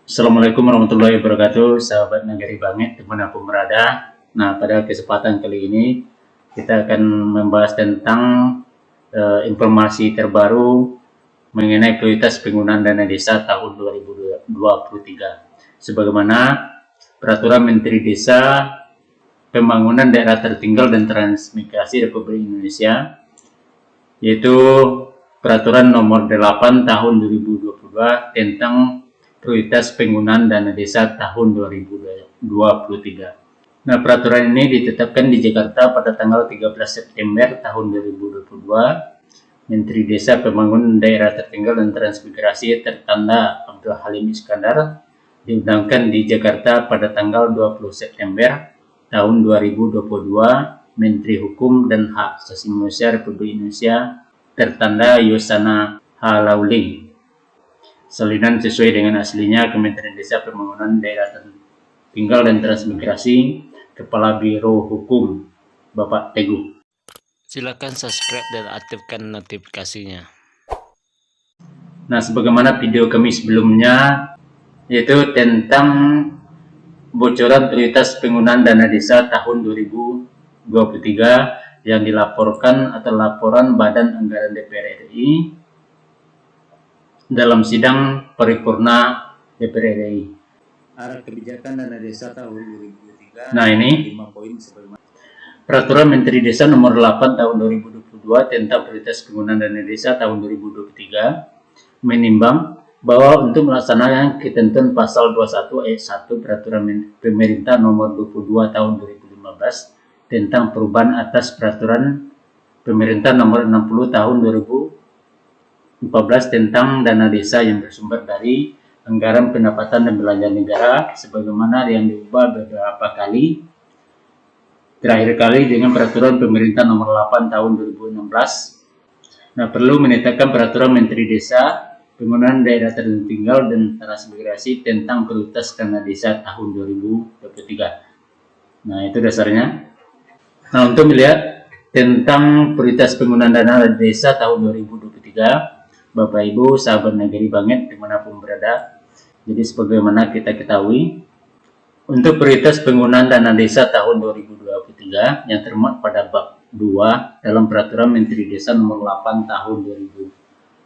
Assalamualaikum warahmatullahi wabarakatuh, sahabat Nagari Banget dimanapun berada. Nah, pada kesempatan kali ini kita akan membahas tentang informasi terbaru mengenai prioritas penggunaan dana desa tahun 2023. Sebagaimana Peraturan Menteri Desa Pembangunan Daerah Tertinggal dan Transmigrasi Republik Indonesia, yaitu Peraturan Nomor 8 Tahun 2022 tentang prioritas penggunaan dana desa tahun 2023. Nah, peraturan ini ditetapkan di Jakarta pada tanggal 13 September tahun 2022. Menteri Desa Pembangunan Daerah Tertinggal dan Transmigrasi tertanda Abdul Halim Iskandar diundangkan di Jakarta pada tanggal 20 September tahun 2022. Menteri Hukum dan Hak Asasi Manusia Republik Indonesia tertanda Yosana Halauling. Salinan sesuai dengan aslinya Kementerian Desa Pembangunan Daerah Tertinggal dan Transmigrasi, Kepala Biro Hukum, Bapak Teguh. Silakan subscribe dan aktifkan notifikasinya. Nah, sebagaimana video kami sebelumnya, yaitu tentang bocoran prioritas penggunaan dana desa tahun 2023 yang dilaporkan atau laporan Badan Anggaran DPR RI dalam sidang paripurna DPR RI. Arah kebijakan dana desa tahun 2023. Nah, ini 5 poin sebagaimana Peraturan Menteri Desa Nomor 8 Tahun 2022 tentang prioritas penggunaan dana desa tahun 2023 menimbang bahwa untuk melaksanakan ketentuan pasal 21 ayat 1 Peraturan Pemerintah Nomor 22 Tahun 2015 tentang perubahan atas Peraturan Pemerintah Nomor 60 Tahun 2014 tentang dana desa yang bersumber dari anggaran pendapatan dan belanja negara sebagaimana yang diubah beberapa kali, terakhir kali dengan Peraturan Pemerintah Nomor 8 Tahun 2016. Nah, perlu menetapkan Peraturan Menteri Desa Pembangunan Daerah Tertinggal dan Transmigrasi tentang prioritas dana desa tahun 2023. Nah, itu dasarnya. Nah, untuk melihat tentang prioritas penggunaan dana desa tahun 2023, Bapak Ibu sahabat Nagari Banget dimanapun berada, jadi sebagaimana kita ketahui, untuk prioritas penggunaan dana desa tahun 2023 yang termuat pada bab 2 dalam Peraturan Menteri Desa Nomor 8 Tahun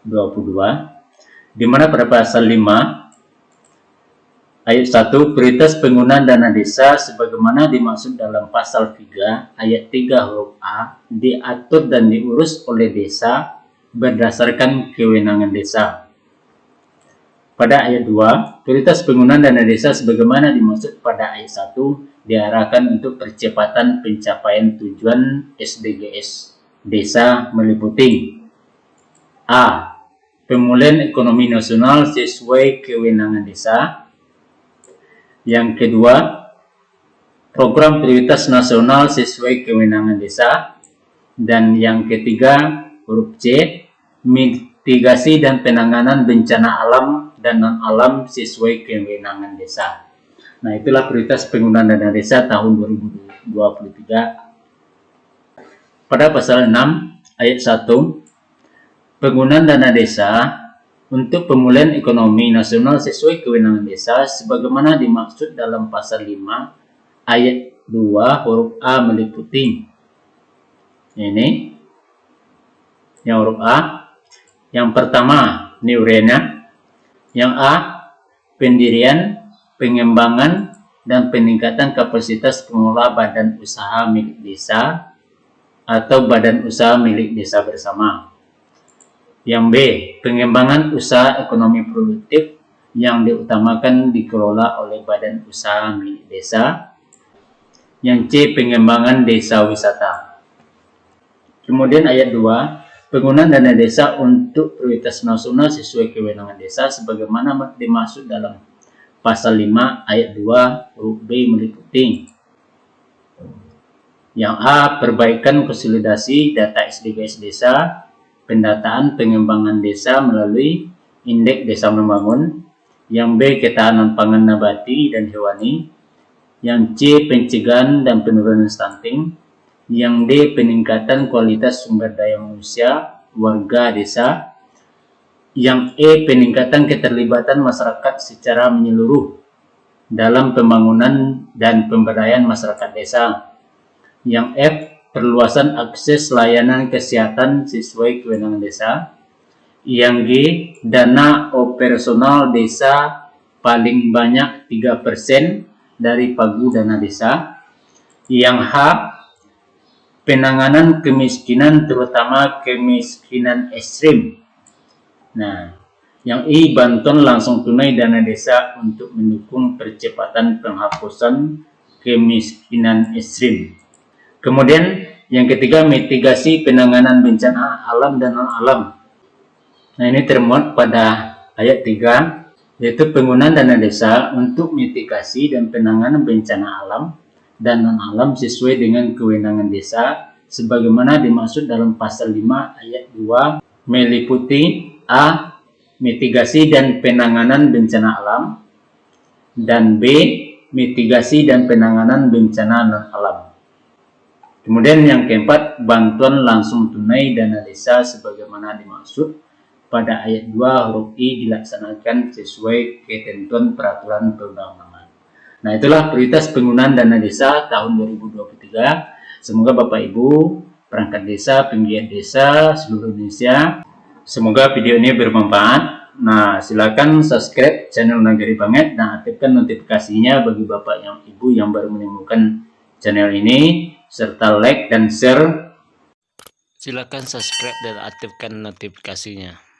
2022, di mana pada pasal 5 ayat 1 prioritas penggunaan dana desa sebagaimana dimaksud dalam pasal 3 ayat 3 huruf A diatur dan diurus oleh desa berdasarkan kewenangan desa. Pada ayat 2, prioritas penggunaan dana desa sebagaimana dimaksud pada ayat 1 diarahkan untuk percepatan pencapaian tujuan SDGs desa meliputi A. Pemulihan ekonomi nasional sesuai kewenangan desa. Yang kedua, program prioritas nasional sesuai kewenangan desa. Dan yang ketiga, huruf C, mitigasi dan penanganan bencana alam dan non-alam sesuai kewenangan desa. Nah, itulah prioritas penggunaan dana desa tahun 2023. Pada pasal 6 ayat 1, penggunaan dana desa untuk pemulihan ekonomi nasional sesuai kewenangan desa sebagaimana dimaksud dalam pasal 5 ayat 2 huruf A meliputi ini. Yang huruf A, yang pertama niurena, yang A pendirian, pengembangan dan peningkatan kapasitas pengelola badan usaha milik desa atau badan usaha milik desa bersama. Yang B, pengembangan usaha ekonomi produktif yang diutamakan dikelola oleh badan usaha milik desa. Yang C, pengembangan desa wisata. Kemudian ayat 2, penggunaan dana desa untuk prioritas nasional sesuai kewenangan desa sebagaimana dimaksud dalam pasal 5 ayat 2 huruf B meliputi yang A, perbaikan konsolidasi data SDGs desa, pendataan pengembangan desa melalui indeks desa membangun. Yang B, ketahanan pangan nabati dan hewani. Yang C, pencegahan dan penurunan stunting. Yang D, peningkatan kualitas sumber daya manusia warga desa. Yang E, peningkatan keterlibatan masyarakat secara menyeluruh dalam pembangunan dan pemberdayaan masyarakat desa. Yang F, perluasan akses layanan kesehatan sesuai kewenangan desa. Yang G, dana operasional desa paling banyak 3% dari pagu dana desa. Yang H, penanganan kemiskinan terutama kemiskinan ekstrim. Nah, yang I, bantuan langsung tunai dana desa untuk mendukung percepatan penghapusan kemiskinan ekstrim. Kemudian yang ketiga, mitigasi penanganan bencana alam dan non-alam. Nah, ini termuat pada ayat 3, yaitu penggunaan dana desa untuk mitigasi dan penanganan bencana alam dan non-alam sesuai dengan kewenangan desa sebagaimana dimaksud dalam pasal 5 ayat 2, meliputi A, mitigasi dan penanganan bencana alam, dan B, mitigasi dan penanganan bencana non-alam. Kemudian yang keempat, bantuan langsung tunai dana desa sebagaimana dimaksud pada ayat 2 huruf I dilaksanakan sesuai ketentuan peraturan perundang-undangan. Nah, itulah prioritas penggunaan dana desa tahun 2023. Semoga Bapak Ibu, perangkat desa, penggiat desa seluruh Indonesia, semoga video ini bermanfaat. Nah, silakan subscribe channel Nagari Banget dan aktifkan notifikasinya bagi Bapak yang Ibu yang baru menemukan channel ini, serta like dan share. Silakan subscribe dan aktifkan notifikasinya.